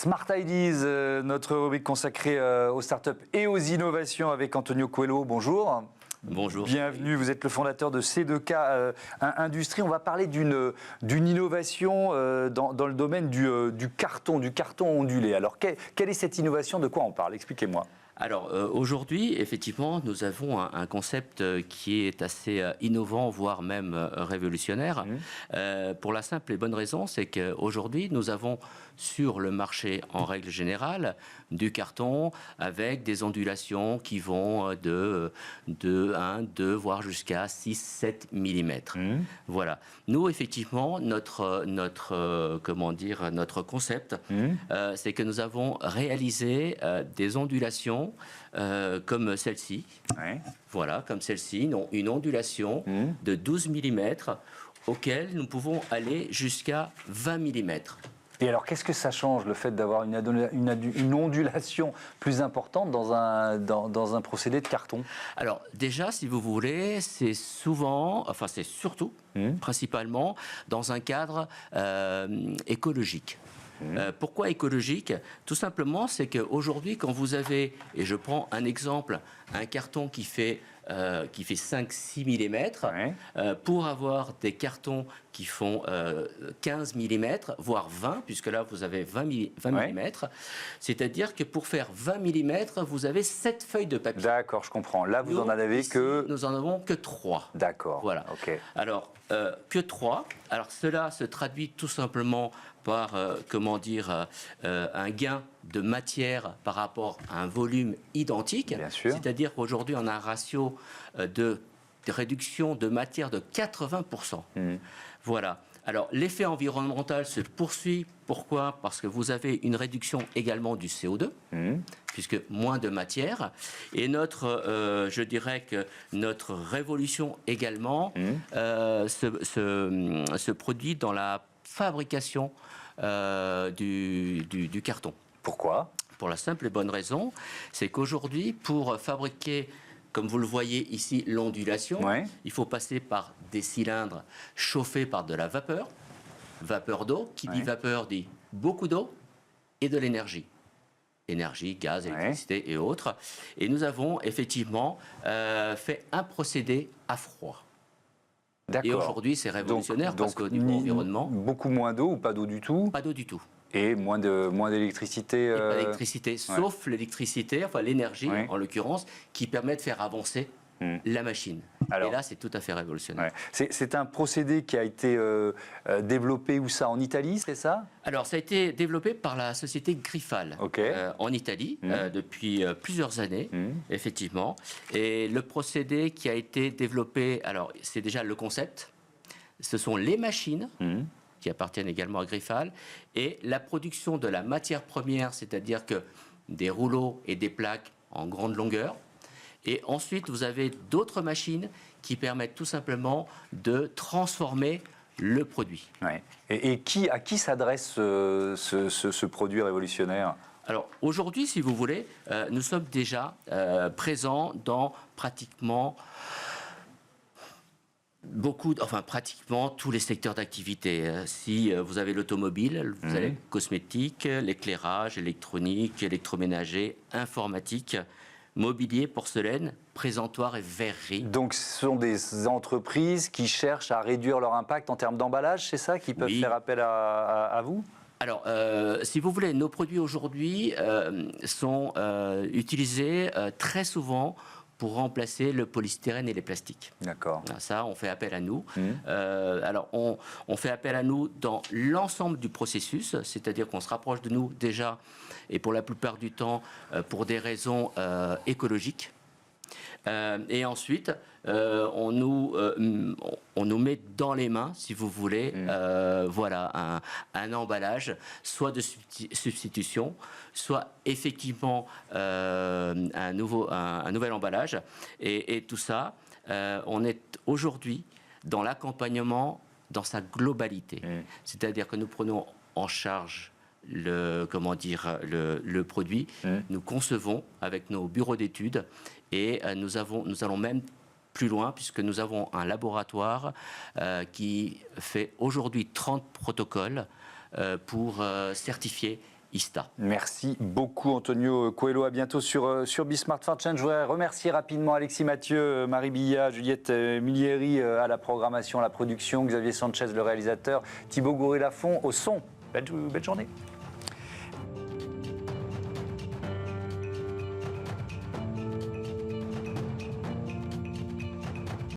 Smart Ideas, notre rubrique consacrée aux startups et aux innovations avec Antonio Coelho. Bonjour. Bonjour. Bienvenue, vous êtes le fondateur de C2K Industrie. On va parler d'une innovation dans le domaine du carton ondulé. Alors, quelle est cette innovation? De quoi on parle? Expliquez-moi. Alors aujourd'hui, effectivement, nous avons un concept qui est assez innovant, voire même révolutionnaire, pour la simple et bonne raison, c'est qu'aujourd'hui, nous avons sur le marché, en règle générale, du carton avec des ondulations qui vont de 1, 2, voire jusqu'à 6, 7 mm. Voilà. Nous, effectivement, notre concept, c'est que nous avons réalisé des ondulations comme celle-ci. Ouais. Voilà, comme celle-ci, une ondulation de 12 mm auquel nous pouvons aller jusqu'à 20 mm. Et alors, qu'est-ce que ça change, le fait d'avoir une ondulation plus importante dans un procédé de carton? Alors, déjà, si vous voulez, c'est surtout, principalement, dans un cadre écologique. Pourquoi écologique? Tout simplement, c'est qu'aujourd'hui, quand vous avez, et je prends un exemple, un carton qui fait 5-6 mm, pour avoir des cartons qui font 15 mm, voire 20, puisque là vous avez 20 mm, c'est-à-dire que pour faire 20 mm, vous avez 7 feuilles de papier. D'accord, je comprends. Là, vous en avez ici, que... Nous en avons que 3. D'accord. Voilà. Ok. Alors, que 3. Alors, cela se traduit tout simplement par, un gain de matière par rapport à un volume identique. Bien sûr. C'est-à-dire qu'aujourd'hui, on a un ratio de réduction de matière de 80%. Voilà. Alors, l'effet environnemental se poursuit. Pourquoi? Parce que vous avez une réduction également du CO2, puisque moins de matière. Et je dirais que notre révolution également se produit dans la fabrication du carton. Pourquoi? Pour la simple et bonne raison, c'est qu'aujourd'hui, pour fabriquer, comme vous le voyez ici, l'ondulation, il faut passer par des cylindres chauffés par de la vapeur d'eau. Qui dit vapeur dit beaucoup d'eau et de l'énergie. Énergie, gaz, électricité et autres. Et nous avons effectivement fait un procédé à froid. Et aujourd'hui, c'est révolutionnaire parce qu'au niveau environnement... Beaucoup moins d'eau ou pas d'eau du tout? Pas d'eau du tout. Et moins d'électricité. Pas d'électricité, sauf l'électricité, enfin l'énergie en l'occurrence, qui permet de faire avancer la machine. Alors, et là, c'est tout à fait révolutionnaire. C'est un procédé qui a été développé, où ça? En Italie, c'est ça? Alors, ça a été développé par la société Griffal en Italie depuis plusieurs années, effectivement. Et le procédé qui a été développé, alors c'est déjà le concept, ce sont les machines qui appartiennent également à Griffal, et la production de la matière première, c'est-à-dire que des rouleaux et des plaques en grande longueur. Et ensuite, vous avez d'autres machines qui permettent tout simplement de transformer le produit. Et à qui s'adresse ce produit révolutionnaire? Alors aujourd'hui, si vous voulez, nous sommes déjà présents dans pratiquement pratiquement tous les secteurs d'activité. Si vous avez l'automobile, vous avez le cosmétique, l'éclairage, l'électronique, électroménager, informatique, mobilier, porcelaine, présentoir et verrerie. Donc ce sont des entreprises qui cherchent à réduire leur impact en termes d'emballage, c'est ça, qui peuvent faire appel à vous? Alors, si vous voulez, nos produits aujourd'hui sont utilisés très souvent pour remplacer le polystyrène et les plastiques. D'accord. Ça, on fait appel à nous. Alors, on fait appel à nous dans l'ensemble du processus, c'est-à-dire qu'on se rapproche de nous déjà, et pour la plupart du temps, pour des raisons écologiques. Et ensuite, on nous met dans les mains, si vous voulez, un emballage, soit de substitution, soit effectivement un nouvel emballage. Et tout ça, on est aujourd'hui dans l'accompagnement dans sa globalité. C'est-à-dire que nous prenons en charge le produit, nous concevons avec nos bureaux d'études et nous allons même plus loin puisque nous avons un laboratoire qui fait aujourd'hui 30 protocoles pour certifier ISTA. Merci beaucoup Antonio Coelho, à bientôt sur Bismart Fortune. Je voudrais remercier rapidement Alexis Mathieu, Marie Billat, Juliette Milieri à la programmation, à la production, Xavier Sanchez le réalisateur, Thibaut Goury-Lafont au son. Belle journée.